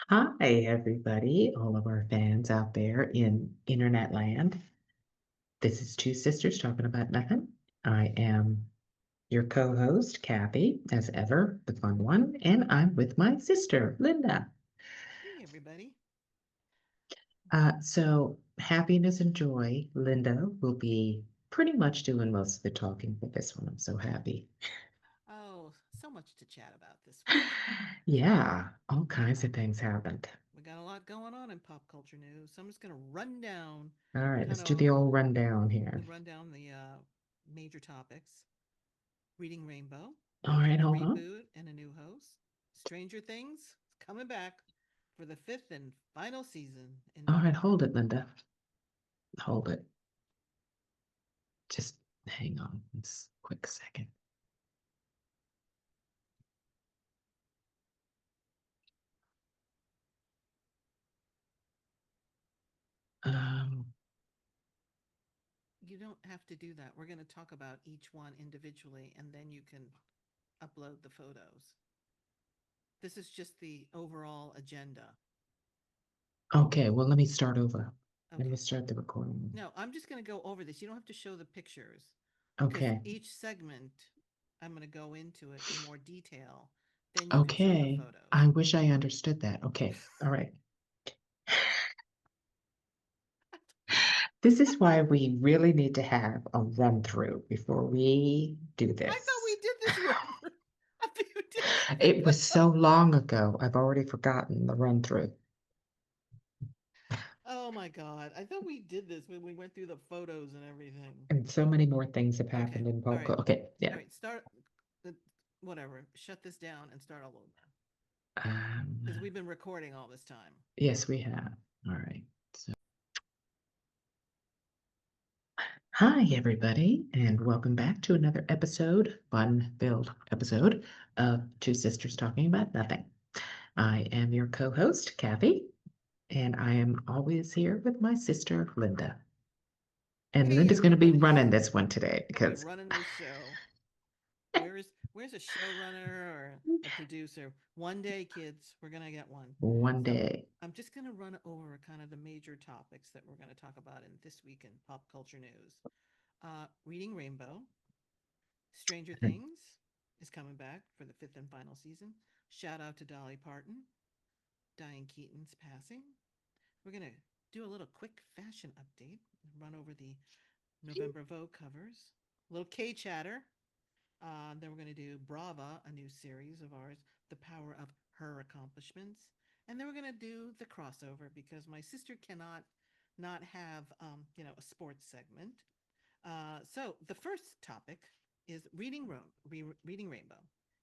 Hi, everybody, all of our fans out there in internet land. This is Two Sisters Talking About Nothing. I am your co-host, Kathy, as ever, the fun one, and I'm with my sister, Linda. Hey, everybody. So happiness and joy, Linda will be pretty much doing most of the talking for this one. I'm so happy. Oh, so much to chat about this week. Yeah, all kinds Yeah, of things happened. we got a lot going on in pop culture news. So I'm just going to run down, All right, kind let's do of the old rundown here. run down the major topics. Reading Rainbow, All right, a hold on. reboot and a new host. Stranger Things is coming back for the fifth and final season in All right, November. hold it, Linda. Hold it. Just hang on just a quick second. Um, You don't have to do that. We're going to talk about each one individually and then you can upload the photos. This is just the overall agenda. okay, well, let me start over. Let me Okay. start the recording. No, I'm just going to go over this. You don't have to show the pictures because Okay, each segment I'm going to go into it in more detail. Then you can show the okay. photos. I wish I understood that. Okay, all right. This is why we really need to have a run through before we do I thought we this. did this run a few days It ago. was so long ago, I've already forgotten the run through. Oh my God. I thought we did this when we went through the photos and everything. And so many more things have Okay. happened in All right. Polka. Okay, yeah. All right. Start the whatever. Shut this down and start all over because Um, we've been recording all this time. yes, we have. All right. So hi, everybody, and welcome back to another episode, fun-filled episode of Two Sisters Talking About Nothing. I am your co-host, Kathy, and I am always here with my sister, Linda. And Hey, Linda's going to be everybody. running this one today I'm going to be because running this show. Where's a showrunner or a producer? One day, kids, we're gonna get one. one So day, I'm just gonna run over kind of the major topics that we're gonna talk about in this week in pop culture news. Reading Rainbow, Stranger Things is coming back for the fifth and final season. Shout out to Dolly Parton, Diane Keaton's passing. We're gonna do a little quick fashion update, run over the November Vogue covers, a little K chatter. Then we're going to do Brava, a new series of ours, The Power of Her Accomplishments. And then we're going to do the crossover because my sister cannot not have, a sports segment. So the first topic is Reading Rainbow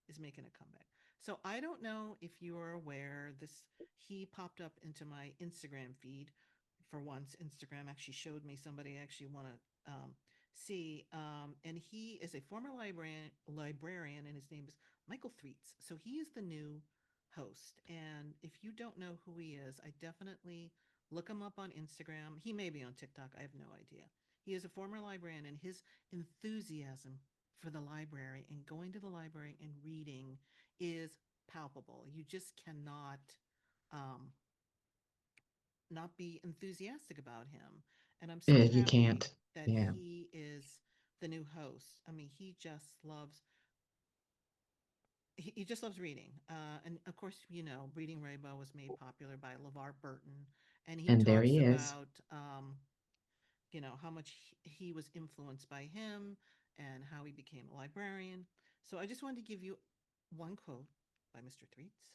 is making a comeback. So I don't know if you are aware this. He popped up into my Instagram feed for once. Instagram actually showed me somebody I actually want to see, and he is a former librarian, and his name is Michael Threets. So he is the new host, and if you don't know who he is, I definitely look him up on Instagram. He may be on TikTok. I have no idea. He is a former librarian, and his enthusiasm for the library and going to the library and reading is palpable. You just cannot um, not be enthusiastic about him. And I'm so you happy can't. that Yeah. he is the new host. I mean, he just loves reading. And of course, Reading Rainbow was made popular by LeVar Burton, and he And there talks he is. about how much he was influenced by him and how he became a librarian. So I just wanted to give you one quote by Mr. Threets.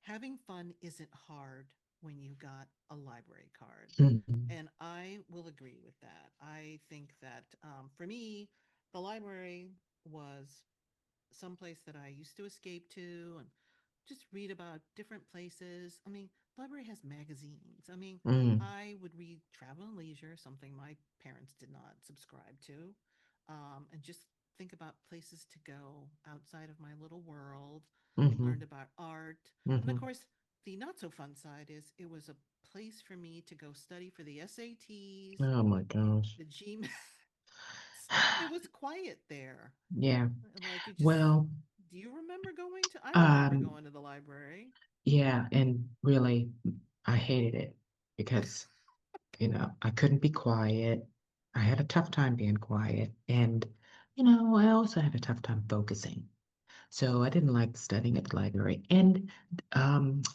Having fun isn't hard when you got a library card. Mhm. And I will agree with that. I think that for me, the library was some place that I used to escape to and just read about different places. I mean, library has magazines. I mean, Mm, I would read Travel and Leisure, something my parents did not subscribe to, and just think about places to go outside of my little world. I mhm, learned about art. And of mhm. course, the not so fun side is it was a place for me to go study for the SATs, Oh my gosh. the GMAT. It was quiet there. Yeah. Like you just Well, do you remember going to I remember um, going to the library. yeah, and really, I hated it because, I couldn't be quiet. I had a tough time being quiet. And, I also had a tough time focusing. So I didn't like studying at the library. And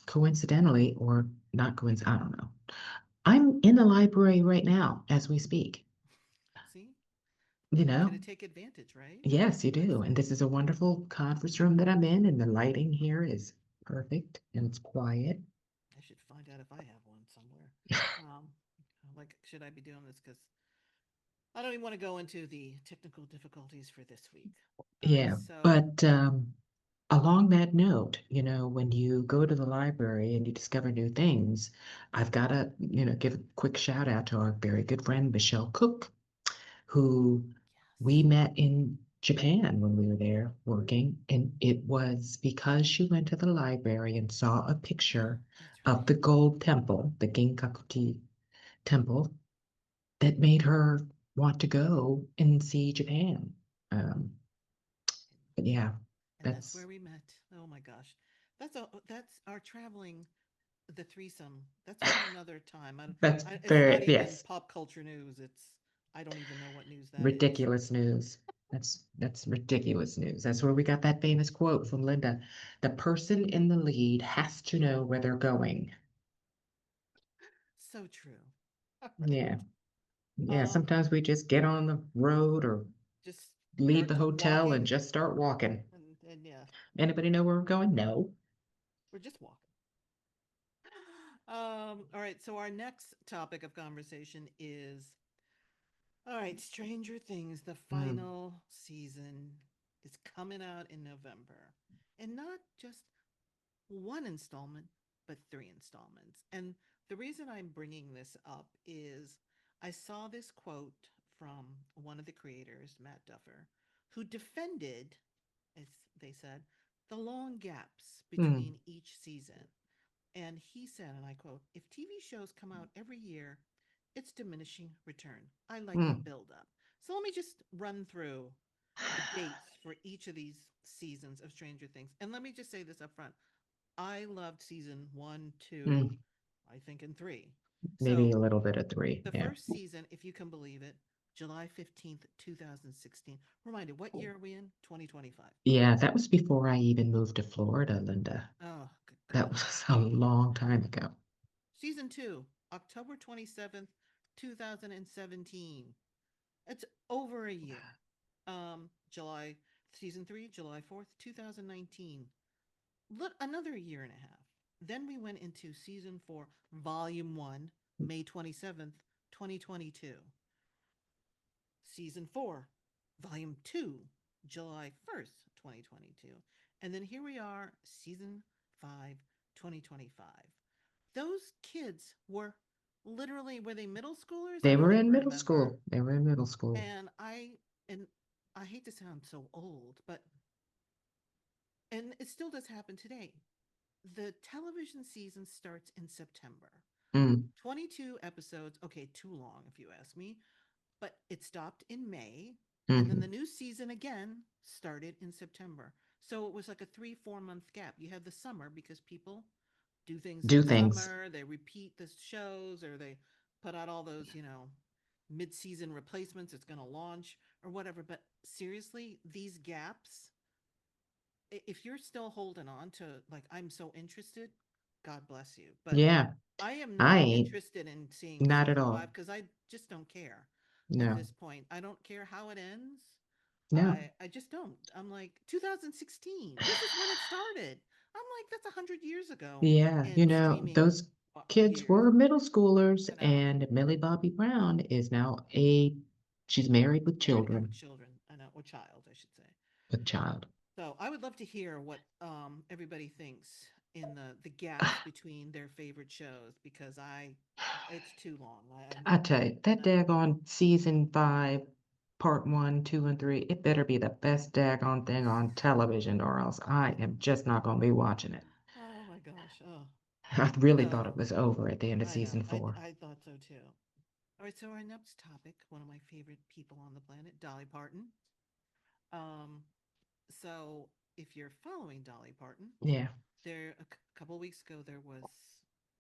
coincidentally, or not coincidentally, I don't know. I'm in the library right now as we speak. See, You you got know, to take advantage, right? yes, you Like I do. And said, this is a wonderful conference room that I'm in, and the lighting here is perfect and it's quiet. I should find out if I have one somewhere. Um, like, should I be doing this? Because I don't even want to go into the technical difficulties for this week. All right, Yeah, so but along that note, when you go to the library and you discover new things, I've got to, give a quick shout out to our very good friend Michelle Cook, who we yes, met in Japan when we were there working, and it was because she went to the library and saw a picture that's of the right. gold temple, the Ginkakuji temple, that made her want to go and see Japan. Um, but yeah, And that's that's where we met. Oh my gosh, that's our traveling the threesome. That's for another time. that's It's not very, even yes, pop culture news. It's I don't even know what news that is. ridiculous news. That's ridiculous news. That's where we got that famous quote from Linda. The person in the lead has to know where they're going. So true. All right. Yeah. Yeah, Um, sometimes we just get on the road or just leave start the hotel and walking, just start walking. and yeah, Anybody know where we're going? No. we're just walking. All right. So our next topic of conversation is all right. Stranger Things. The Mm, final season is coming out in November, and not just one installment, but three installments. And the reason I'm bringing this up is I saw this quote from one of the creators, Matt Duffer, who defended, as they said, the long gaps mm, between each season. And he said, and I quote, if TV shows come out every year, it's diminishing return. I like the mm. buildup. So let me just run through the dates for each of these seasons of Stranger Things. And let me just say this up front. I loved season one, two, Mm. I think, and three. Maybe So a little bit of three. the Yeah. first season, if you can believe it, July 15th, 2016. Reminded, what year are we in? 2025. Yeah, that was before I even moved to Florida, Linda. Oh, good That God. was a long time ago. Season two, October 27th, 2017. It's over a year. July, season three, July 4th, 2019. Look, another year and a half. Then we went into season four, volume one, May 27th, 2022. Season four, volume two, July 1st, 2022. And then here we are, season five, 2025. Those kids were literally, were they middle schoolers? I They don't were even in middle remember. school. They were in middle school. And and I hate to sound so old, but, and it still does happen today. The television season starts in September. Mm, 22 episodes. Okay, too long if you ask me, but it stopped in May. And then the hmm. new season again started in September. So it was like a 3, 4 month gap. You had the summer because people do things in Do the things. summer, they repeat the shows, or they put out all those, mid season replacements. It's going to launch or whatever. But seriously, these gaps, if you're still holding on to, like, I'm so interested, God bless you. But Yeah, I am I not ain't. interested in seeing Not at season all. five because I just don't care at No, this point. I don't care how it ends. no. I just don't. I'm like 2016. This is when it started. I'm like that's 100 years ago Yeah, in streaming those kids years. were middle schoolers, I know. and Millie Bobby Brown is now she's married with Married and with children, children. I know, or child, I should say. with child. So I would love to hear what everybody thinks in the gaps between their favorite shows because I it's too long. I tell you, that I'm daggone season five, part one, two, and three, it better be the best daggone thing on television, or else I am just not gonna be watching it. oh my gosh. Oh. I really thought So it was over at the end of I know. season four. I thought so too. All right, so our next topic, one of my favorite people on the planet, Dolly Parton. Um, so if you're following Dolly Parton, Yeah. there a couple of weeks ago there was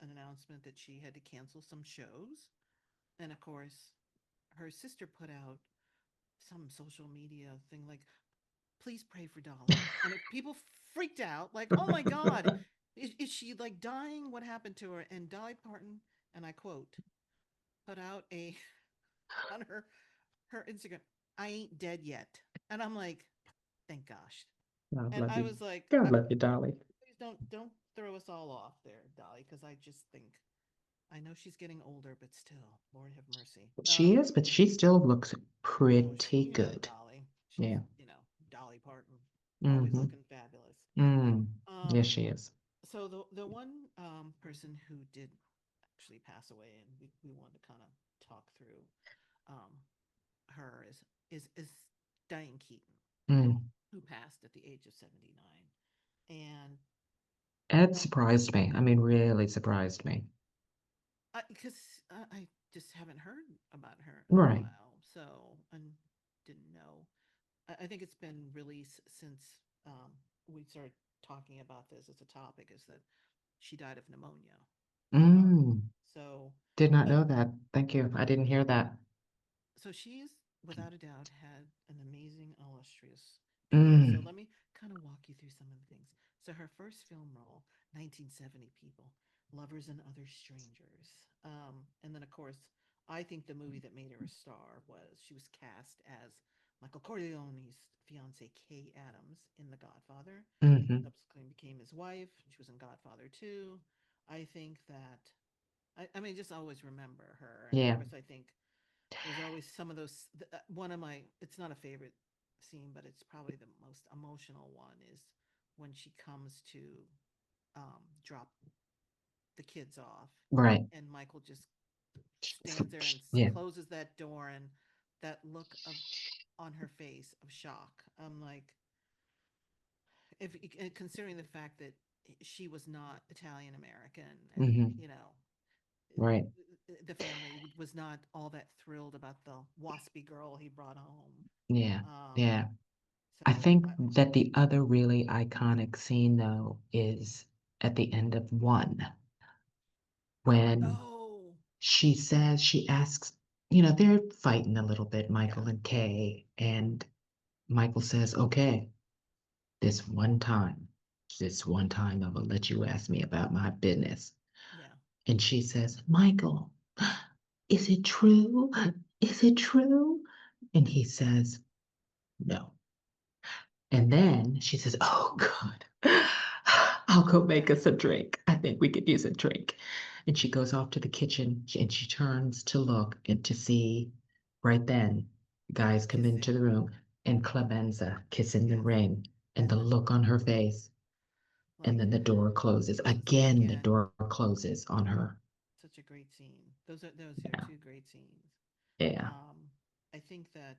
an announcement that she had to cancel some shows, and of course, her sister put out some social media thing like, "Please pray for Dolly," and people freaked out, like, "Oh my God, is she like dying? What happened to her?" And Dolly Parton, and I quote, put out a on her Instagram, "I ain't dead yet," and I'm like, "Thank gosh." God And love I you. was like, God love you, Dolly. please don't throw us all off there, Dolly, because I just think I know she's getting older, but still, Lord have mercy. She is, but she still looks Oh, pretty you know good. Dolly. She's Yeah. Dolly Parton, always Mm-hmm. looking fabulous. Mm. Yes, Um, she is. so the one person who did actually pass away, and we wanted to kind of talk through um her is Diane Keaton, Mm. who passed at the age of 79, and It surprised me. I mean, really surprised me. because I just haven't heard about her in a Right. while, so and didn't know. I think it's been released since we started talking about this as a topic. Is that she died of pneumonia? Mm. So, Did not but know that. Thank you. I didn't hear that. so she's without a doubt had an amazing, illustrious career. So Mm. let me kind of walk you through some of the things. So her first film role, 1970 people, Lovers and Other Strangers. And then, of course, I think the movie that made her a star was she was cast as Michael Corleone's fiance, Kay Adams, in The Godfather. Mm-hmm. Subsequently became his wife. She was in Godfather 2. I think that, I mean, just always remember her. And of Yeah. course, I think there's always some of those. One of my, it's not a favorite scene, but it's probably the most emotional one is when she comes to drop the kids off, Right. and Michael just stands there and Yeah. closes that door, and that look of on her face of shock. I'm like, if considering the fact that she was not Italian American, and Mm-hmm. Right. the family was not all that thrilled about the waspy girl he brought home. Yeah. Um, Yeah. I so think that the other really iconic scene, though, is at the end of one when oh she asks, they're fighting a little bit, yeah, Michael and Kay, and Michael says, okay, this one time, this one time I will let you ask me about my business. yeah, And she says, Michael, is it true? Is it true? And he says, no. And then she says, oh, God, I'll go make okay, us a drink. I think we could use a drink. And she goes off to the kitchen and she turns to look and to see right then, guys come into kissing, the room and Clemenza kissing the yes, ring and the and look on her face. And like then the door closes. it's Again, the again door closes on her. such a great scene. Those are Yeah. two great scenes. Yeah. Um, I think that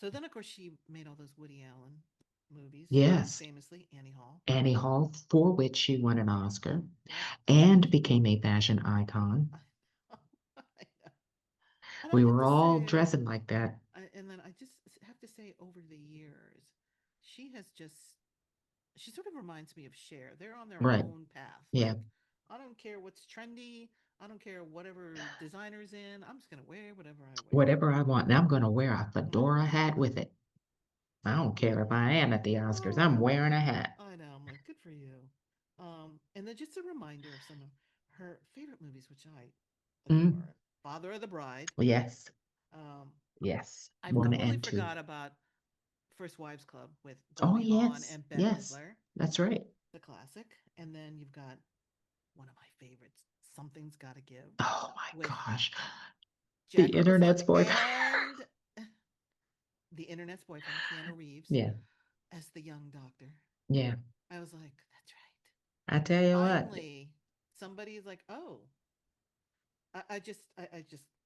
so then of course she made all those Woody Allen movies, most Yes. famously Annie Hall. Annie Hall, for which she won an Oscar Yep. and became a fashion icon. I know. And I We have were to all say, dressing like that. and then I just have to say, over the years, she has just, she sort of reminds me of Cher. They're on their Right. own path. Yeah. Like, I don't care what's trendy. I don't care whatever designer's in. I'm just going to wear whatever I wear. Whatever I want. Now I'm going to wear a I'm like, fedora hat with it. I don't care if I am at the Oscars. I'm oh, wearing a hat. I know. I'm like, good for you. And then just a reminder of some of her favorite movies, which I Mm. adore. Father of the Bride. Yes. Um, Yes. I've One completely and two. forgot about First Wives Club with Oh, Goldie Hawn yes. and Bette Yes. Midler, That's right. the classic. And then you've got one of my favorites, Something's Gotta Give, Oh my with gosh. The Jack Nicholson internet's boyfriend. and the internet's boyfriend, Keanu Reeves, Yeah. as the young doctor. Yeah. I was like, that's right. I tell you what. Finally, somebody's like, oh, I just, I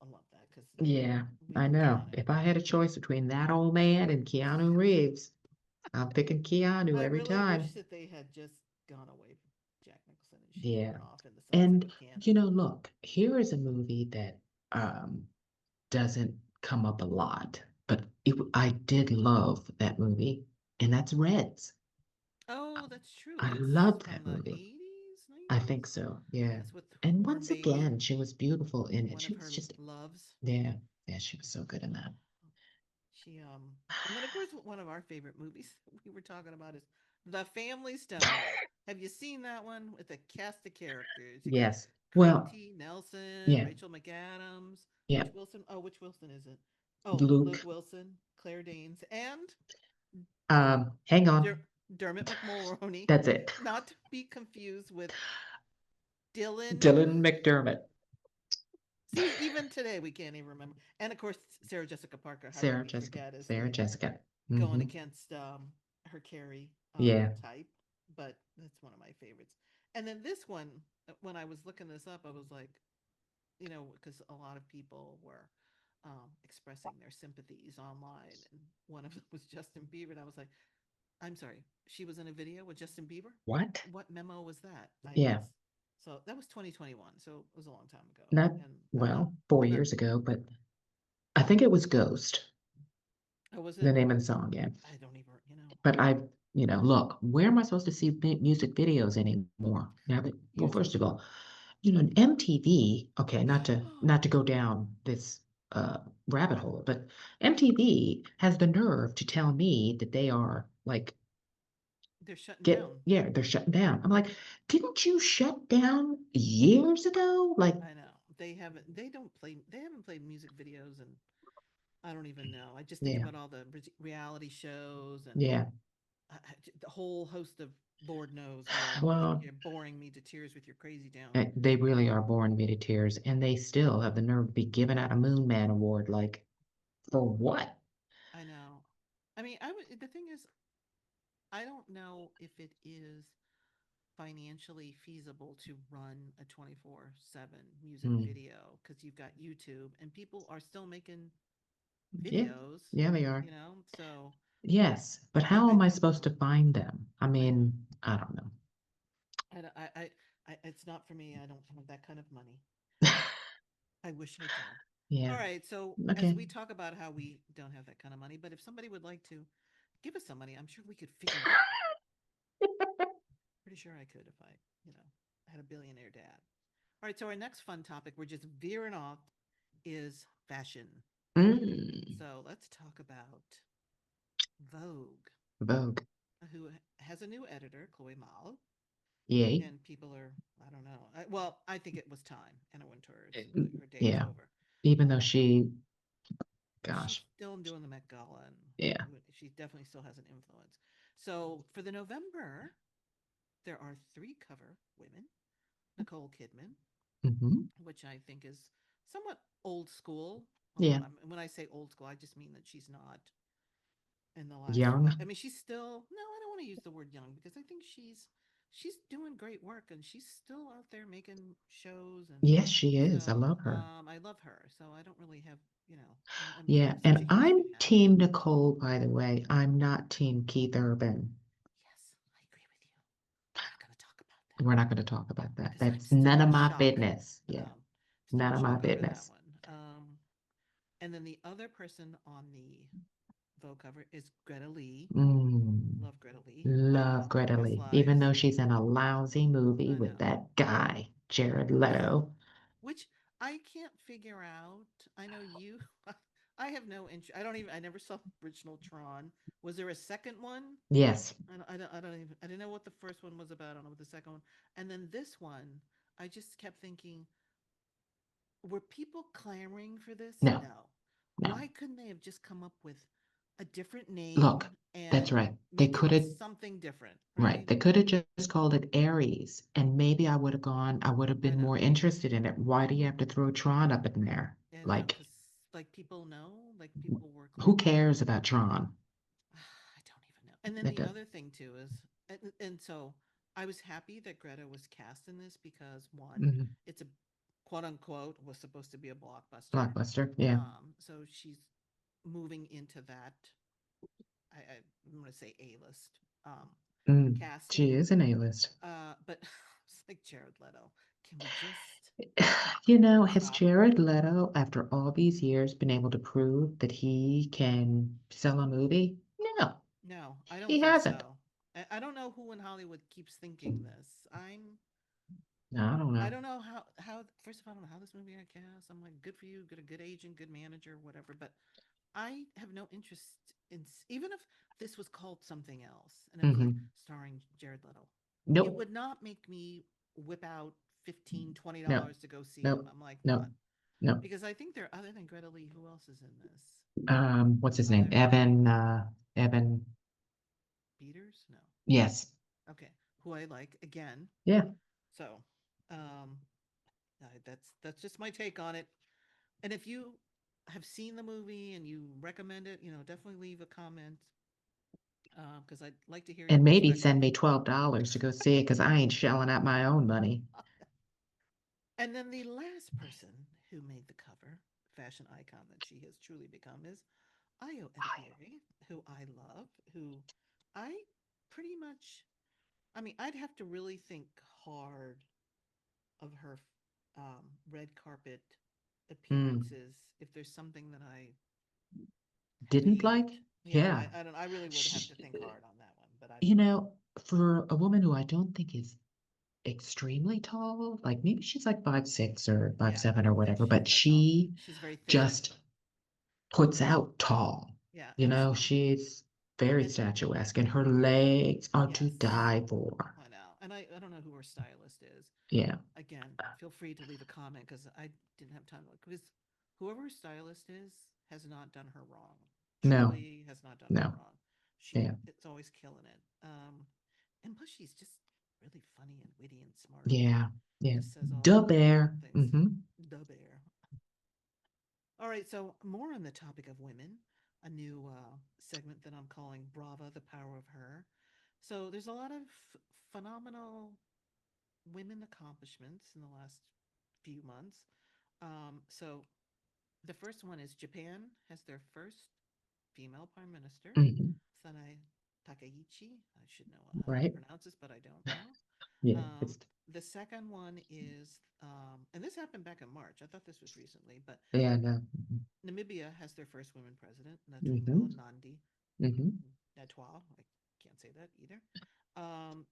love that because Yeah, we I love know. Keanu. If I had a choice between that old man and Keanu Reeves, I'm picking Keanu I every really wish time. that they had just gone away from Jack Nicholson and she Yeah. went off in the sunset And with Keanu. look, here is a movie that um doesn't come up a lot, but I did love that movie, and that's Reds. Oh, that's true. I It's love from that the movie. 80s, I think 90s. so. Yeah. That's with And her once baby, again, she was beautiful in it. one She of was her just, loves. yeah, yeah, she was so good in that. She and then of course one of our favorite movies we were talking about is The Family Stone. Have you seen that one with a cast of characters? You got Yes. Craig Well, T. Nelson, yeah, Rachel McAdams, yeah. which Wilson? Oh, which Wilson is it? Oh, Luke Luke, Wilson, Claire Danes, and hang on. Dermot McMulroney, That's it. not to be confused with Dylan. Dylan McDermott, See, even today we can't even remember. And of course, Sarah Jessica Parker. How could Sarah we Jessica, forget as Sarah the Jessica. going Hmm. against her Carrie Yeah. type? But that's one of my favorites. And then this one, when I was looking this up, I was like, because a lot of people were expressing their sympathies online, and one of them was Justin Bieber, and I was like, I'm sorry, she was in a video with Justin Bieber. What? What memo was that? I Yeah. was so that was 2021, so it was a long time ago, Not, and well, 4 years ago, but I think it was Ghost, oh, was the it? name of the song. Yeah. I don't even, But look, where am I supposed to see music videos anymore? Yeah, but, well, first YouTube. of all, MTV, okay, not to go down this uh rabbit hole, but MTV has the nerve to tell me that they are like They're shutting down. they're shutting down. I'm like, didn't you shut down years ago? Like, I know they haven't. They don't play. They haven't played music videos, and I don't even know. I just think yeah, about all the reality shows and yeah. the whole host of Lord knows where Well, you're boring me to tears with your crazy town. they really are Um, boring me to tears, and they still have the nerve to be giving out a Moon Man award. Like, for what? I know. I mean, I would. The thing is, I don't know if it is financially feasible to run a 24/7 music Hmm. video because you've got YouTube and people are still making Yeah, videos, yeah, they are. So Yes, but I, how I am I don't supposed know. to find them? I I know. mean, I don't know. It's not for me. I don't have that kind of money. I wish I did. Yeah. All right. So as Okay. we talk about how we don't have that kind of money, but if somebody would like to give us some money, I'm sure we could figure it out. Pretty sure I could if I, you know, had a billionaire dad. All right. So our next fun topic, we're just veering off, is fashion. Mm, So let's talk about Vogue, Vogue. who has a new editor, Chloe Mal, Yay. and people are, I don't know. Well, I think it was time. Anna Wintour is her day is Yeah. over. Even though Um, she, she's gosh, still doing the Met Gala, and yeah. she definitely still has an influence. So for the November, there are three cover women: Nicole Kidman, Hmm. which I think is somewhat old school. Yeah. When I say old school, I just mean that she's not in the last Young. I mean, she's still, no, I don't want to use the word young because I think she's doing great work and she's still out there making shows, and Yes, she is. I so love her. I love her. So I don't really have, Yeah. I'm such a And huge I'm fan. Team Nicole, by the way. I'm not Team Keith Urban. Yes, I agree with you. We're not going to talk about that We're not going to talk about that. because I'm That's still none in of my shock. business. Yeah. Um, Still None in of my shock over that business. one. And then the other person on the Vogue cover is Greta Lee. Mm. Love Greta Lee. Love Greta Past Lee, even lives. though she's in a lousy movie I with know. that guy, Jared Leto. Which I can't figure out. I know you. I have no interest. I don't even. I never saw original Tron. Was there a second one? Yes. I don't even. I didn't know what the first one was about. I don't know what the second one. And then this one, I just kept thinking, were people clamoring for this? No, No. no. Why couldn't they have just come up with a different Look, name that's and right. They make it could have, something different? right. Right. They could have just called it Aries, and maybe I would have I been know. more interested in it. Why do you have to throw Tron up in there? I know, Like, because like people know, like people were who clamoring for it. cares about Tron? I don't even know. And then That the does. other thing too is, and so I was happy that Greta was cast in this because one, Mhm. it's a quote unquote was supposed to be a blockbuster. Blockbuster. Yeah. So she's moving into that. I'm going to say A list She casting. is an A-list. But it's like Jared Leto. Can we just Has stop? Jared Leto, after all these years, been able to prove that he can sell a movie? No, No, I don't he think hasn't. so. I don't know who in Hollywood keeps thinking this. I don't I know. don't know how first of all, I don't know how this movie got cast. I'm like, good for you, get a good agent, good manager, whatever. But I have no interest in even if this was called something else and it was like Hmm. starring Jared Leto, it Nope. would not make me whip out 15, twenty No. dollars to go see him. Nope. I'm like, No. not No. because I think there other than Greta Lee, who else is in this? What's his name? Other Evan. Beaters? No. Yes. Okay, who I like again. Yeah. So, um, that's just my take on it. And if you have seen the movie and you recommend it, definitely leave a comment because I'd like to hear your And maybe perspective. send me $12 to go see it because I ain't shelling out my own money. And then the last person who made the cover, fashion icon that she has truly become, is Ayo Edebiri, who I love, who I pretty much, I mean, I'd have to really think hard of her red carpet Mm. appearances if there's something that I Didn't hate. like? Yeah, Yeah. I don't. I really would have Sh to think hard on that one, but I you don't know. know, for a woman who I don't think is extremely tall, like maybe she's like 5'6" or five Yeah, I seven or don't think whatever, she's but that tall. she She's very thin. just puts out tall. Yeah, You know, absolutely. she's very And statuesque and her legs are to yes, die for. I know. And I don't know who her stylist is. Yeah. Again, feel free to leave a comment because I didn't have time to look. Because whoever her stylist is has not done her wrong. No, Truly has not done her no. wrong. She Yeah. it's always killing it. And plus she's just really funny and witty and smart and Yeah. Yeah. just says all Da the bear. things. Mm-hmm. The bear. All right, so more on the topic of women, a new segment that I'm calling Brava, the Power of Her. So there's a lot of phenomenal women accomplishments in the last few months. So the first one is Japan has their first female prime minister, Mm-hmm. Sanae Takaichi. I should know how to Right. pronounce this, but I don't know. Yeah. Um, It's the second one is, and this happened back in March. I thought this was recently, but yeah, no. Namibia has their first women president, Mm-hmm. Natumbo Nandi Mm-hmm. Natwa. I can't say that either.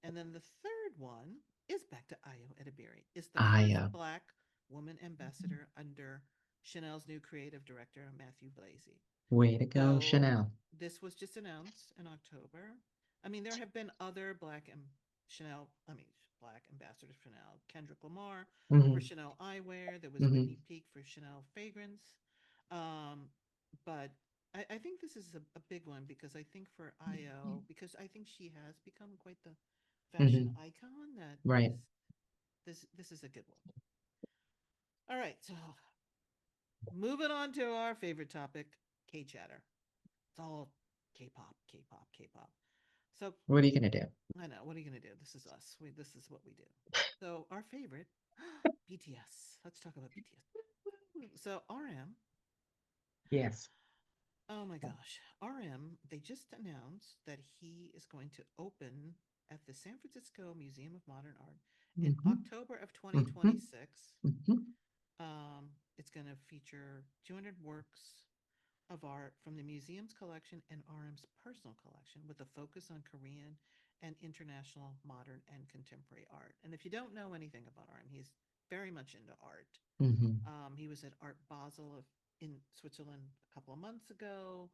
And then the third one is back to Ayo Edebiri. Is the I first black woman ambassador under Chanel's new creative director, Matthew Blasey. way to go, So Chanel. this was just announced in October. I mean, there have been other Chanel, I mean, black ambassadors for Chanel. Kendrick Lamar for Mm-hmm. Chanel eyewear. There was Mm-hmm. Whitney Peak for Chanel fragrance. Um, but I think this is a big one because I think for Io, because I think she has become quite the fashion Mm-hmm. icon that Right. this is a good one. All right, so moving on to our favorite topic, K chatter. It's all K-pop, K-pop, K-pop. So What are you gonna do? I know. What are you gonna do? This is us. This is what we do. So our favorite, BTS. Let's talk about BTS. So RM. Yes. Oh my gosh, RM. They just announced that he is going to open at the San Francisco Museum of Modern Art in Mm-hmm. October of Mm-hmm. 2026. Mm-hmm. It's going to feature 200 works of art from the museum's collection and RM's personal collection with a focus on Korean and international modern and contemporary art. And if you don't know anything about RM, he's very much into art. Mm-hmm. He was at Art Basel in Switzerland a couple of months ago.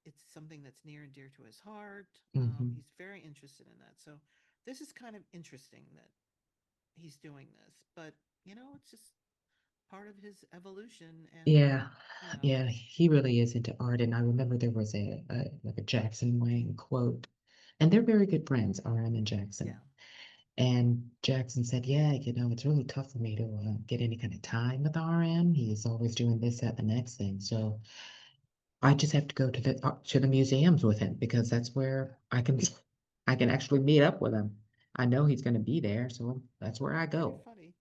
It's something that's near and dear to his heart. Mm-hmm. He's very interested in that. So this is kind of interesting that he's doing this, but it's just part of his evolution and Yeah, you know, yeah, he really is into art. And I remember there was a like a Jackson Wang quote, and they're very good friends, RM and Jackson. yeah, And Jackson said, "Yeah, it's really tough for me to get any kind of time with RM. He's always doing this, that, the next thing. So I just have to go to the museums with him because that's where I can actually meet up with him. I know he's going to be there, so that's where I very go. funny.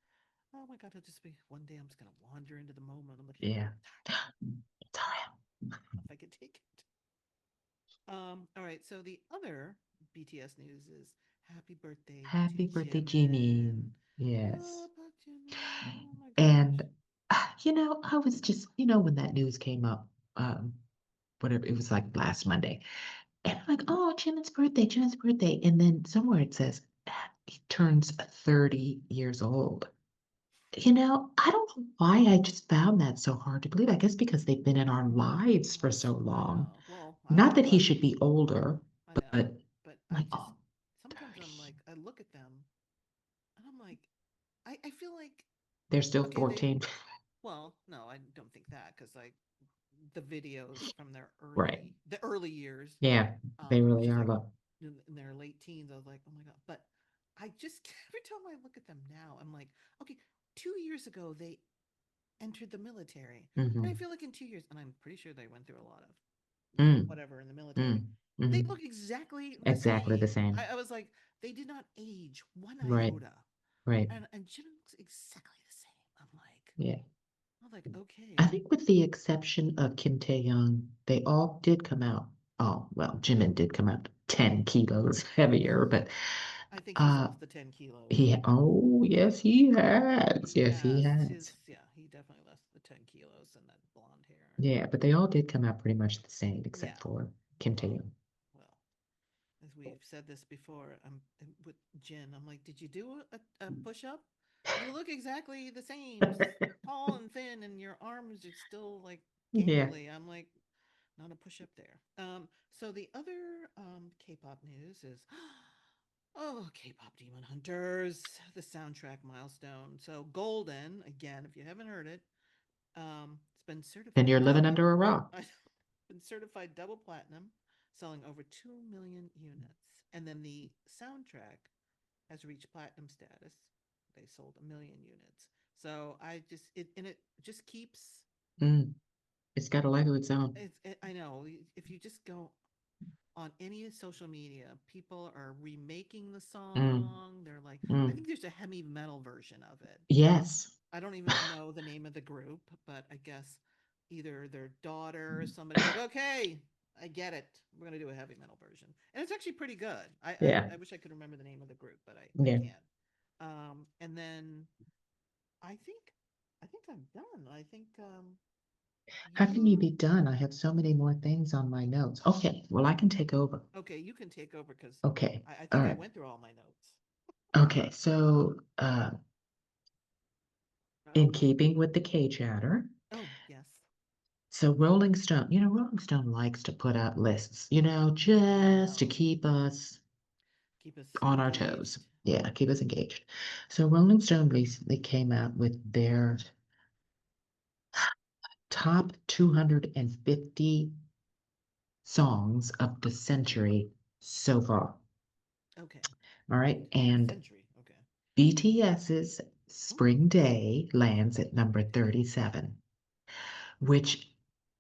Oh my God, it'll just be one day I'm just gonna wander into the moment. I'm like, you know what? Yeah, I'm tired. it's RM. I don't know if I could take it. All right. So the other BTS news is happy birthday to Happy birthday, Jimin. Jimin. Yes. Oh, but Jimin. Oh my gosh. And, I was just, when that news came up, whatever, it was like last Monday. And I'm like, oh, Jimin's birthday. And then somewhere it says he turns 30 years old. I don't know why I just found that so hard to believe. I guess because they've been in our lives for so I long. know. Well, I don't Not know that he about. should be older, I but know, but I'm I like, just oh, sometimes I'm 30. like I look at them and I'm like I feel like They're still okay they 14. well no I don't think that because like the videos from Right. the early years Yeah, they really she's are like low. in their late teens. I was like, oh my god! But I just every time I look at them now, I'm like, okay, 2 years ago they entered the military, and I Hmm. feel like in 2 years, and I'm pretty sure they went through a lot of Mm, whatever in the military. mm, They hmm. look exactly the Exactly the same. same. I was like, they did not age one Right, iota, right. and Jim looks exactly the same. Yeah. I'm like, I okay, think with the exception of Kim Tae-young, they all did come out. Oh, well, Jimin did come out 10 kilos heavier, but I think he's uh lost the 10 kilos. oh, yes, he has. He Yes, he has has. his yeah. He definitely lost the 10 kilos and that blonde hair and Yeah, but they all did come out pretty much the same yeah. except for Kim Well, Tae-young. well, as we've said this before, with Jin. I'm like, did you do a push up? You look exactly the same, tall and thin, and your arms are still like Yeah. gangly. I'm like, not a push up there. So the other K-pop news is, oh, K-pop Demon Hunters, the soundtrack milestone. So Golden again, if you haven't heard it, it's been Then certified you're living double. under a rock. Been certified double platinum, selling over 2 million units. And then the soundtrack has reached platinum status. They sold 1 million units. So I just it and it just keeps. Mm, it's got a life of its own. I know if you just go on any social media, people are remaking the Mm, song. They're like, I mm. think there's a heavy metal version of it. Yes. I don't even know the name of the group, but I guess either their daughter or somebody's like, okay, I get it. We're gonna do a heavy metal version, and it's actually pretty good. Yeah. I wish I could remember the name of the group, but I Yeah. can't. And then I think I think I'm done. I think How can you you be done? I have so many more things on my notes. Okay, well, I can take over. okay? You can take over because Okay, I all think I right. went through all my notes. Okay, so Oh in keeping with the K chatter, oh yes. so Rolling Stone likes to put out lists, I just to know. keep us Keep us on our toes. engaged. Yeah, keep us engaged. So Rolling Stone recently came out with their top 250 songs of the century so far. Okay. All right. The And century. Okay. BTS's Ooh, Spring Day lands at number Spring Day. 37, which,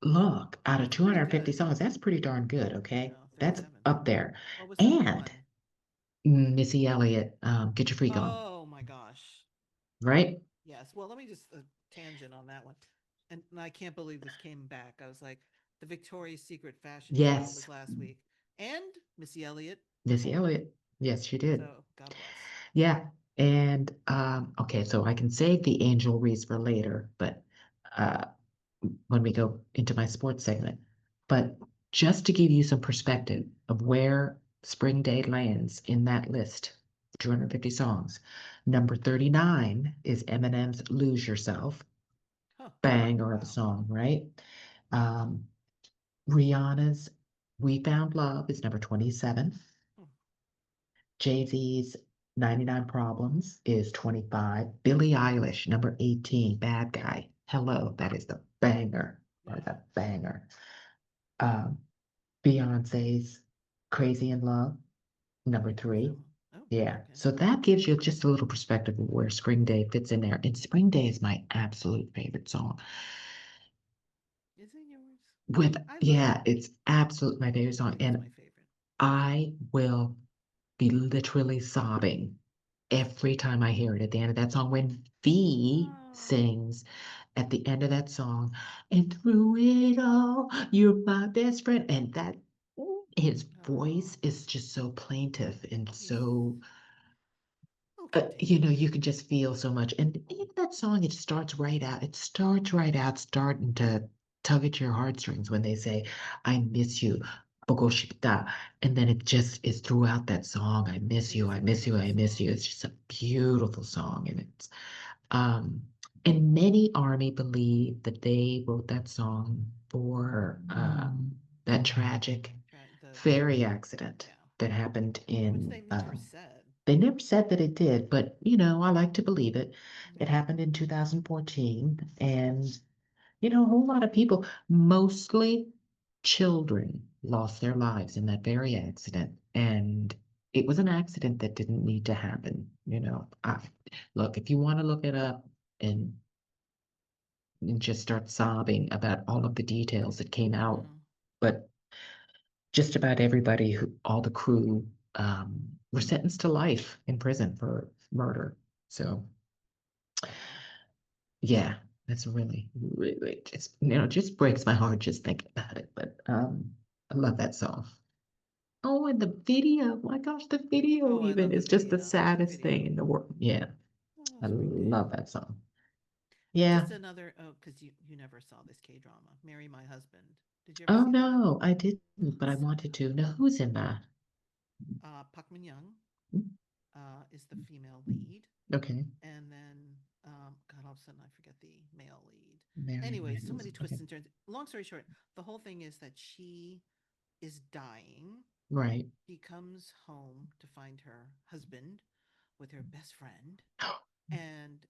look, out of That's pretty 250 good. songs, that's pretty darn good. I Okay. know, That's 37. up there. What was number And one? Missy Elliott, Get Your Freak On, Oh my gosh. right? Yes. Well, let me just tangent on that one. And I can't believe this came back. I was like, the Victoria's Secret fashion show Yes. was last week, and Missy Elliott Missy performed. Elliott. Yes, she did. So God bless. Yeah. And okay, so I can save the Angel Reese for later, but uh when we go into my sports segment. But just to give you some perspective of where Spring Day lands in that list, 250 songs, number 39 is Eminem's Lose Yourself, Huh. banger of a Wow. song, right? Um, Rihanna's We Found Love is number 27. Hmm. Jay-Z's 99 Problems is 25. Billie Eilish, number 18, Bad Guy. Hello, that is the banger or Yeah. the banger. Um, Beyonce's Crazy in Love, number Crazy. 3. Oh, Yeah, okay. so that gives you just a little perspective of where Spring Day fits in there. And Spring Day is my absolute favorite song. Is it yours? I love it. Yeah, it's absolutely my favorite I song. think it's my And favorite. I will be literally sobbing every time I hear it at the end of that song when V Oh. sings at the end of that song, and through it all, you're my best friend. And that his Oh. voice is just so plaintive and He's so so contagious. you can just feel so much. And that song, it starts right out starting to tug at your heartstrings when they say, I miss you. Bogoshita. And then it just is throughout that song. I miss It you, is I a miss you, beautiful I miss you. song. It's just a beautiful song. Um, and many army believe that they wrote that song for that tragic Try the ferry accident Yeah, that happened which in they never said. they never said that it did, but I like to believe it. It Yeah. happened in 2014, and a whole lot of people, mostly children, lost their lives in that very accident. And it was an accident that didn't need to happen. Look, if you want to look it up and, just start sobbing about all of the details that came out, Mm. but just about everybody all the crew, were sentenced to life in prison for murder. So, Wow. yeah, that's really, really just breaks my heart just thinking about it. But I love that song. Oh, and the video, my gosh, the video Oh, I even love the is just the video. The saddest thing video. in the world. Yeah, Oh, I Spring Day. love that song. And Yeah. just another, oh, because you never saw this K drama, Marry My Husband. Did you ever Oh see that one? no, I didn't, but I So wanted to. good. Now, who's in that? Park Min Young Hmm, is the female lead. okay, And then, God, all of a sudden I forget the male lead. Mary Anyway, so many Myers. twists Okay, and turns. Long story short, the whole thing is that she is dying. right. She comes home to find her husband with her best friend, and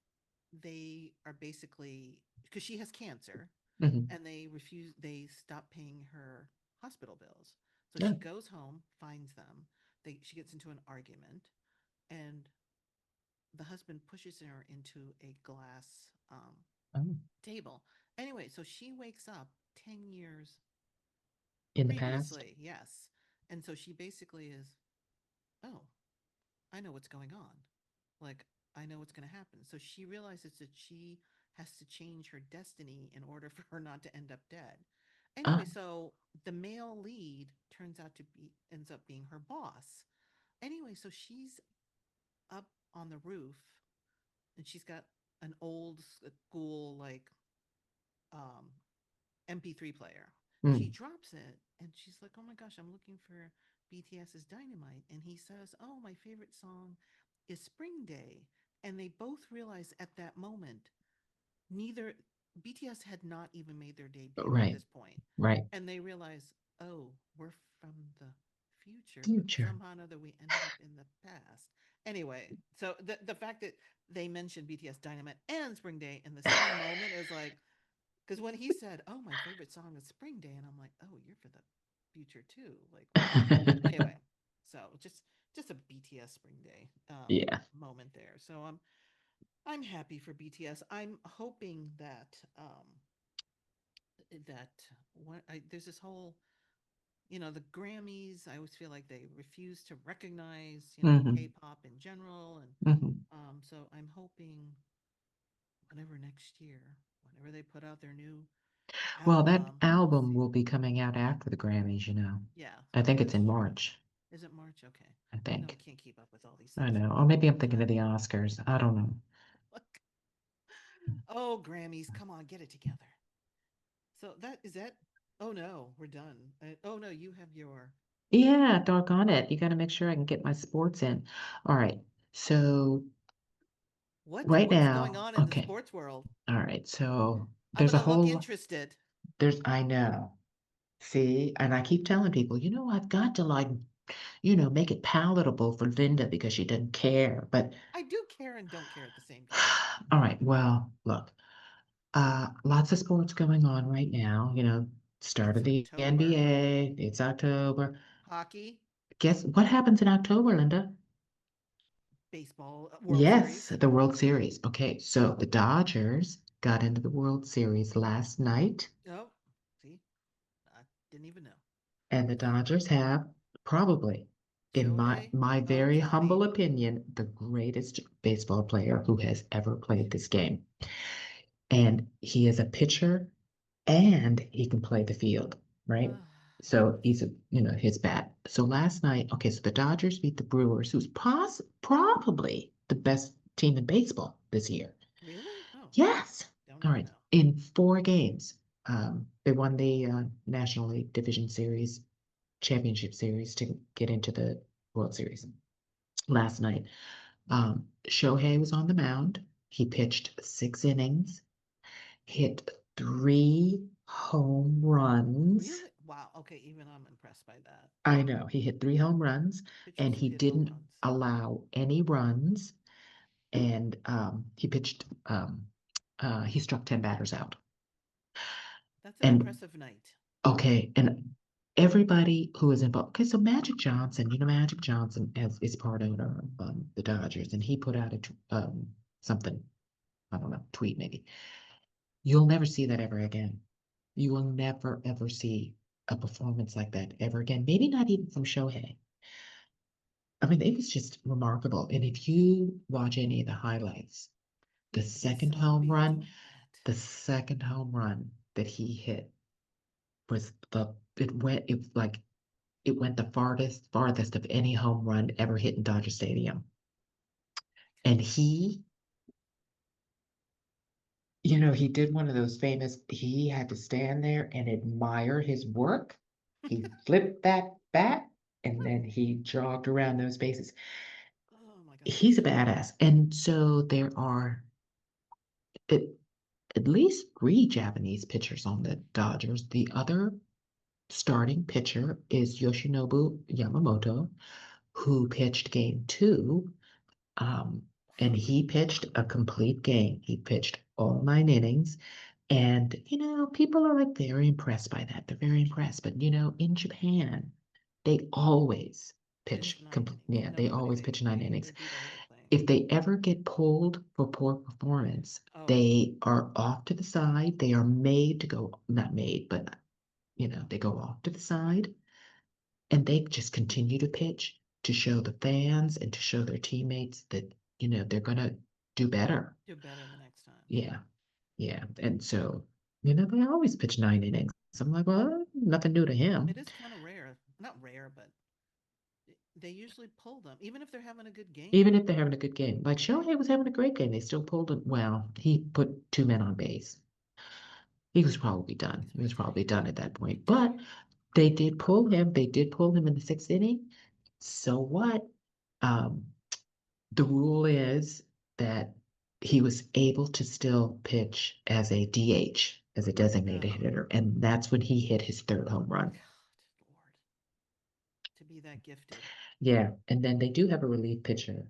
they are basically, because she has cancer, Mhm. and they stop paying her hospital bills. So Yeah. she goes home, finds them. She gets into an argument, and the husband pushes her into a glass Oh, table. Anyway, so she wakes up 10 years in the past. previously, yes. And so she basically is, oh, I know what's going on. Like, I know what's going to happen. So she realizes that she has to change her destiny in order for her not to end up dead. Anyway, Ah, so the male lead ends up being her boss. Anyway, so she's up on the roof, and she's got an old school like um MP3 player. She mm, drops it and she's like, "Oh my gosh, I'm looking for BTS's Dynamite." And he says, "Oh, my favorite song is Spring Day." And they both realize at that moment, neither BTS had not even made their debut at right, this point. right. And they realize, "Oh, we're from the future, but Future. somehow or another we ended up in the past." Anyway, so the fact that they mentioned BTS Dynamite and Spring Day in the same moment is like, because when he said, "Oh, my favorite song is Spring Day," and I'm like, "Oh, you're for the future too." Like, wow. Anyway, so just a BTS Spring Day Yeah. moment there. So I'm happy for BTS. I'm hoping that that there's this whole, the Grammys. I always feel like they refuse to recognize Hmm. K-pop in general, and Hmm. so I'm hoping whenever next year, whenever they put out their new Well, that album, we'll album see. will be coming out after the Grammys. Yeah, I think it's that's in true. March, Is it March? Okay. I I think. can't keep up with all these I things know. from Or maybe I'm thinking of the timing. Oscars. I don't know. Oh, Grammys, come on, get it together. So that is that. Oh no, we're done. Oh no, you have your Yeah, doggone it. You got to make sure I can get my sports in. All right. So right what's going now, on in the okay. sports world. All right. So I'm there's a gonna look whole, interested. I know. See, and I keep telling people, I've got to make it palatable for Linda because she doesn't care. But I do care and don't care at the same time. all right, well, look, lots of sports going on right now. Start It's of the October. NBA, it's October. Hockey, Guess what happens in October, Linda? baseball, World Yes, Series. the World Series. Okay, so the Dodgers got into the World Series last night, Oh, see, I didn't even know. and the Dodgers have probably, in my Shohei my very Otani. humble opinion, the greatest baseball player who has ever played this game. And he is a pitcher and he can play the field, right? So he's his bat. So last night, okay, so the Dodgers beat the Brewers, who's probably the best team in baseball this year. Really? Oh, Yes. don't All even right. know. In 4 games, they won the National League Division Series championship series to get into the World Series last night. Shohei was on the mound. He pitched 6 innings, hit 3 home runs. Really? Wow. Okay, even I'm impressed by that. I know he hit 3 home runs, and Pitchers who he hit home didn't runs. allow any runs. And he pitched. He struck 10 batters out. That's an And impressive night. okay, and everybody who is involved. Okay, so Magic Johnson, Magic Johnson is part owner of the Dodgers, and he put out something, I don't know, tweet maybe. You'll never see that ever again. You will never ever see a performance like that ever again. Maybe not even from Shohei. I mean, it was just remarkable. And if you watch any of the highlights, the I second saw home you run, doing that. the second home run that he hit was it went the farthest of any home run ever hit in Dodger Stadium. And he did one of those famous, he had to stand there and admire his work. He flipped that bat and then he jogged around those bases. Oh my He's a gosh. badass. And so there are at, at least 3 Japanese pitchers on the Dodgers. The other starting pitcher is Yoshinobu Yamamoto, who pitched game 2. Um, and he pitched a complete game. He pitched all 9 innings. And, people are like very impressed by that. They're very impressed. But, in Japan, they always Pitch pitch, 9 innings. yeah, they Nobody. always They pitch nine they innings. they do the whole thing. If they ever get pulled for poor performance, Oh, they are off to the side. They are made to go, not made, but, they go off to the side and they just continue to pitch to show the fans and to show their teammates that, they're going to do better. do better the next time. Yeah. Yeah. And so, they always pitch 9 innings. I'm like, well, nothing new to It him. is kind of rare. Not rare, but they usually pull them, even if they're having a good game, Even if they're having a good game. Like right? Shohei was having a great game. They still pulled him. Well, he put 2 men on base. He was probably done. He's He pretty was probably tired. done at that Pretty point. But tired. they did pull him. They did pull him in the 6th inning. So what? Um, the rule is that he was able to still pitch as a DH, as a designated Oh, hitter, and that's when he hit his 3rd home run. God, Lord, to be that gifted. Yeah, and then they do have a relief pitcher,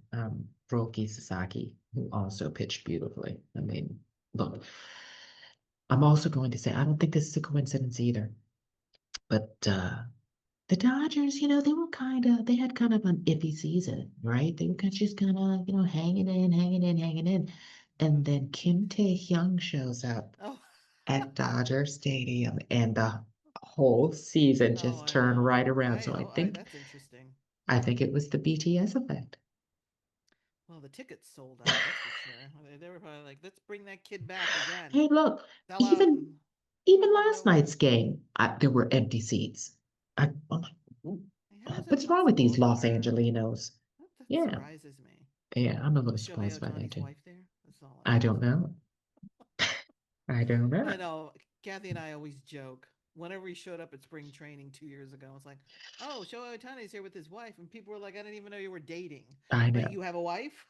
Roki Sasaki, who also pitched beautifully. I mean, look, I'm also going to say I don't think this is a coincidence either, but the Dodgers, they had kind of an iffy season, right? They were just kind of, hanging in, hanging in, hanging in. And then Kim Tae-hyung shows up Oh, at Dodger Stadium and the whole season oh, just I turned know. right around. So I think That's interesting. I think it was the BTS effect. Well, the tickets sold out. That's for sure. They were probably like, let's bring that kid back again. Hey, look, Sell out even and even out of last nowhere. night's game, there were empty seats. I'm like, How is that what's wrong with these possible? Los Angelinos? That Yeah, surprises me. yeah, I'm a little Was Shohei surprised by that Otani's too. wife there? That's all I'm I don't asking. know. I don't know. I know. Kathy and I always joke. Whenever he showed up at spring training 2 years ago, it's like, oh, Shohei Otani's here with his wife. And people were like, I didn't even know you were dating. I Like, know. you have a wife?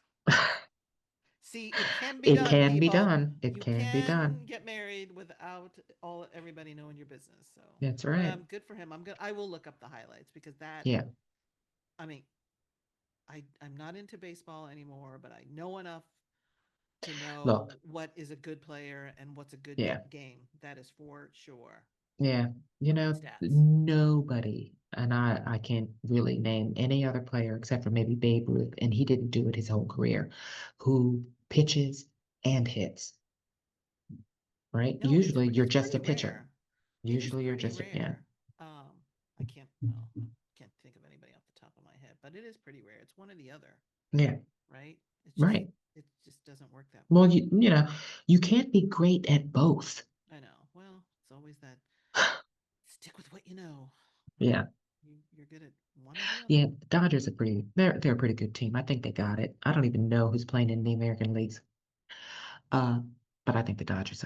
See, it can be It done, can be people. done. It You can be can done. get married without all everybody knowing your business. So, That's but right. good for him. I will look up the highlights because that. Yeah. I mean, I'm not into baseball anymore, but I know enough to know Look, what is a good player and what's a good yeah. game. That is for sure. Yeah. Great stats. Nobody, and I can't really name any other player except for maybe Babe Ruth, and he didn't do it his whole career, who pitches and hits, right? No, Usually you're it's just pretty a pitcher. rare. It is Usually you're pretty just a, yeah. rare. I can't well can't think of anybody off the top of my head, but it is pretty rare. It's one or the other, Yeah. right? Right. It just doesn't work that way. Well, you can't be great at both. I know. Well, it's always that stick with what you know, right? Yeah. You're good at one or the Yeah, other. the Dodgers are they're a pretty good team. I think they got it. I don't even know who's playing in the American leagues. Uh, but I think the Dodgers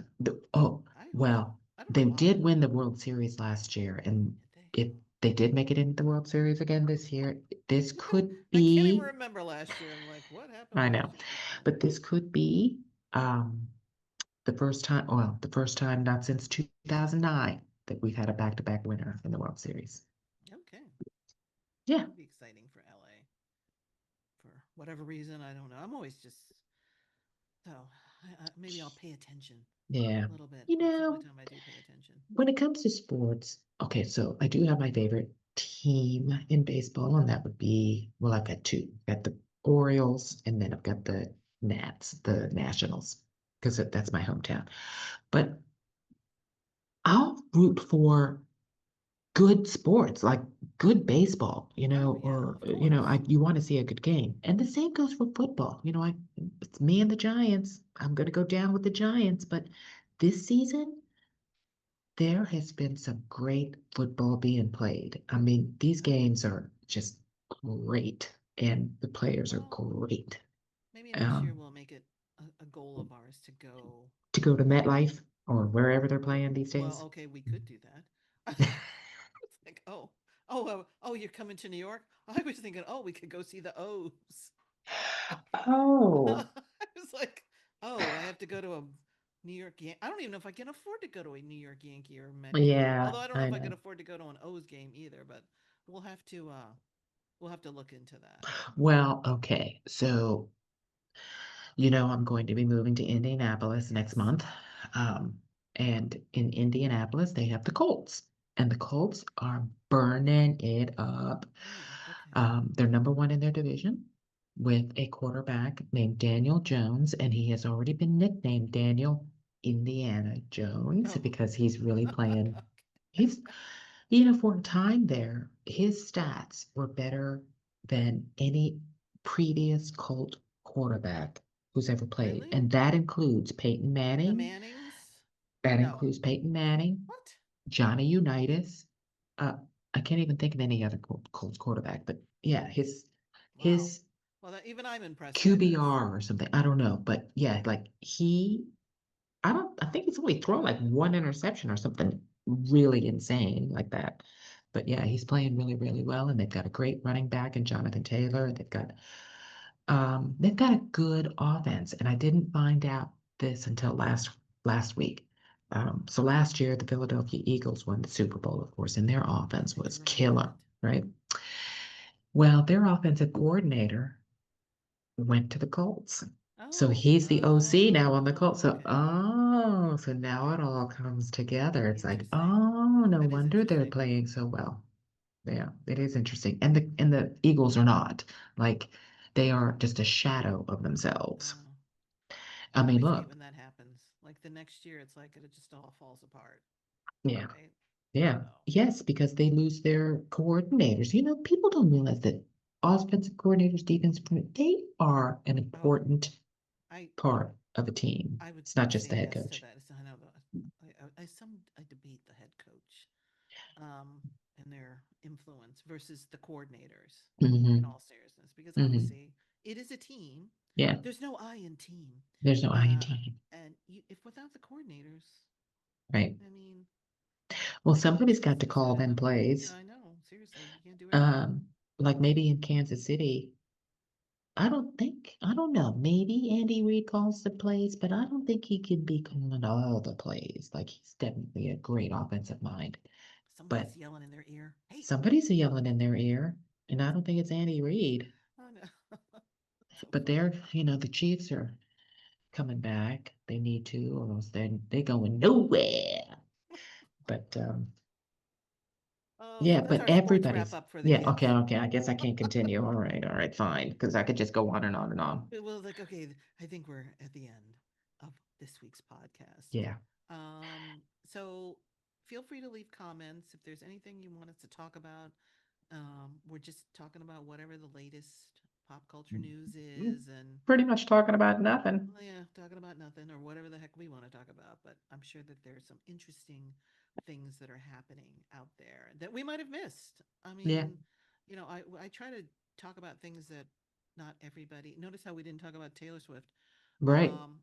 oh, I hope so. well, I don't know they why. did win the World Series last year, and Did if they? They did make it into the World Series again this year. This could I can't even be, remember last year. I'm like, what happened I know, last year at this point? but this could be um, the first time, well, the first time not since 2009 that we've had a back-to-back winner in the World Series. Okay, Yeah, that'll be exciting for LA. For whatever reason, I don't know. I'm always just so maybe I'll pay attention yeah. a little bit. You That's the only know, time I do pay attention. when it comes to sports, okay, so I do have my favorite team in baseball, and that would be, well, I've got two. I've got the Orioles, and then I've got the Nats, the Nationals, because that's my hometown. But I'll root for good sports, like good baseball, Oh yeah, or of course. you want to see a good game. And the same goes for football. It's me and the Giants. I'm gonna go down with the Giants, but this season there has been some great football being played. I mean, these Okay. games are just great, and the players are Well, great. maybe next year Um, we'll make it a goal of ours to go. to go to Um, MetLife or wherever they're playing these well, days. okay, we could do that. It's like, oh, you're coming to New York? I was thinking, oh, we could go see the O's. I Oh, was like, oh, I have to go to a New York I don't even know if I can afford to go to a New York Yankee or Met game. yeah, Although I don't know I if I could know. afford to go to an O's game either, but we'll have to uh we'll have to look into that. Well, okay. So, I'm going to be moving to Indianapolis next Yes. month. Um, and in Indianapolis, they have the Colts, and the Colts are burning it up. Ooh, okay. They're number one in their division with a quarterback named Daniel Jones, and he has already been nicknamed Daniel Indiana Jones Oh. because he's really playing. Okay. He's, for a time there, his stats were better than any previous Colt quarterback who's ever played, Really? and that includes Peyton The Manning. Mannings? That No. includes Peyton Manning, What? Johnny Unitas. Uh, I can't even think of any other Colts quarterback, but yeah, Wow. his Well, even I'm impressed by this. QBR or something. I don't know, but yeah, like I don't. I think he's only thrown like one interception or something really insane like that. But yeah, he's playing really, really well, and they've got a great running back in Jonathan Taylor. They've got a good offense, and I didn't find out this until last week. So last year, the Philadelphia Eagles won the Super Bowl, of course, and their Yes, offense I do was remember killer, that. right? Well, their offensive coordinator went to the Colts. So Oh. he's the OC now on the Colts. Oh, So, okay. so now it all comes together. It's like, Interesting. oh, no That is wonder they're interesting. playing so well. Yeah, it is interesting. And the Eagles are not. Like they are just a shadow of themselves. Oh. I I mean, always hate look, when that happens. Like the next year, it's like it just all falls apart, yeah, right? yeah, So, yes, because they lose their coordinators. People don't realize that offensive coordinators, defensive coordinators, they are an oh, important I part of a team. I would It's not just say the head yes to coach. that. I know, but I debate the head coach, and their influence versus the coordinators. In Hmm. all seriousness, because Hmm. obviously it is a team. Yeah, There's no I in team, there's no uh, INT, and if without the coordinators, right? I mean, Well, the somebody's coaches got to just call gotta them know. plays. I know, seriously, you can't do everything. Um, like maybe in Kansas City, I don't know. Maybe Andy Reid calls the plays, but I don't think he can be calling all the plays. Like he's definitely a great offensive mind. But Somebody's yelling in their ear, "Hey!" somebody's yelling in their ear, and I don't think it's Andy Reid. Oh no, that's so But funny. the Chiefs are coming back. They need to, or else they going nowhere. But Oh, yeah, so that's but our sports wrap everybody's up for the yeah, kids. okay, okay. I guess I can't continue. All right, fine. Because I could just go on and on and on. It was like, okay, I think we're at the end of this week's podcast. Yeah, So feel free to leave comments if there's anything you want us to talk about. We're just talking about whatever the latest pop culture news mm, is, and pretty much talking about nothing. well, yeah, talking about nothing or whatever the heck we want to talk about. But I'm sure that there's some interesting things that are happening out there that we might have missed. I Yeah, mean, I try to talk about things that not everybody. Notice how we didn't talk about Taylor Swift. right. Um,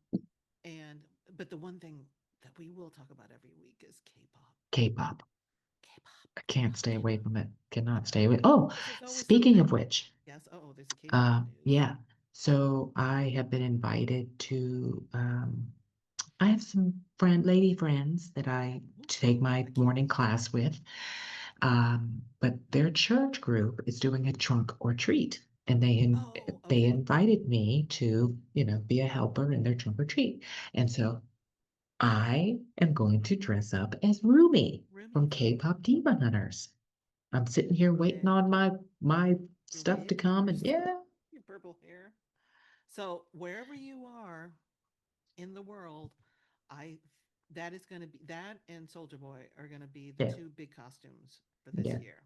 and but the one thing that we will talk about every week is K-pop. K-pop. K-pop, I can't K-pop, stay away K-pop. from it. Cannot Yeah, stay away. Oh, because there's always speaking something. of which, Yes. Oh, there's a K-pop news. yeah. So I have been invited to I have some lady friends that I Ooh, take my I can't morning wait. class with. But their church group is doing a trunk or treat, and Oh, they okay. invited me to, be a helper in their trunk or treat. And so I am going to dress up as Rumi Remy from from K-pop Diva Hunters. I'm sitting here waiting okay. on my Your stuff to wig, come, and yeah, your purple hair. So wherever you are in the world, I that is going to be that and Soldier Boy are going to be the yeah, two big costumes for this yeah, year,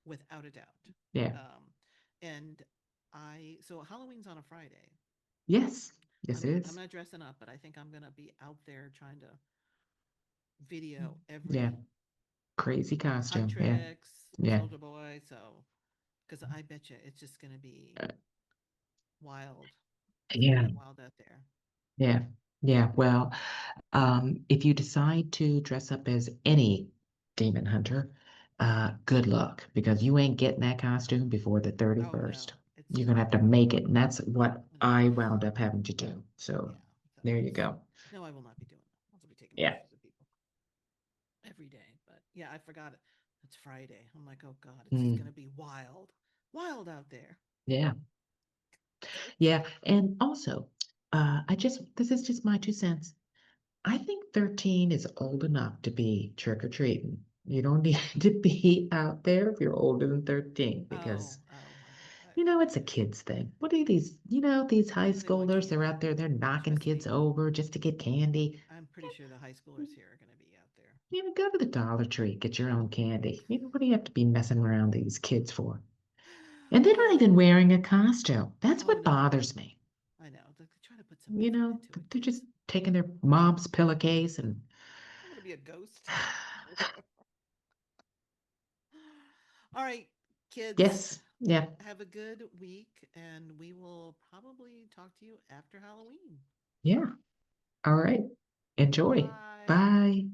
without a doubt. yeah, And I so Halloween's on a Friday. yes, yes, it I'm is. not dressing up, but I think I'm going to be out there trying to video Yeah, every crazy costume. Yeah, Huntrix, yeah, Soldier Boy. So because I bet you it's just going to be uh, wild. It's going to yeah, be wild out there. yeah, yeah. Well, if you decide to dress up as any demon hunter, good luck because you ain't getting that costume before the Oh no, 31st. it's You're gonna have to make it, and that's what no. I wound up having to do. Yeah. So So there you it's go. no, I will not be doing that. I'll be taking Yeah. pictures of people every day. But yeah, I forgot it. It's Friday. I'm like, oh God, it's just gonna Mm, be wild, wild out there. yeah. So Yeah. excited. And also, this is just my 2 cents. I think 13 is old enough to be trick or treating. You don't need to be out there if you're older than 13 Oh, because oh, I it's a kids thing. What are these high yeah, they want schoolers, they're candy. out there, they're knocking Trust kids me, over just to get candy. I'm pretty sure the high schoolers here are gonna be out there. Go to the Dollar Tree, get your own candy. What do you have to be messing around these kids for? And they're not even Oh, wearing a costume. That's oh what no, bothers me. I know. Try to put some effort into it, They're just kids. taking their mom's pillowcase and I'm gonna be a ghost. All right, kids. yes, yeah, Have a good week, and we will probably talk to you after Halloween. yeah. All right. Enjoy. Bye. Bye.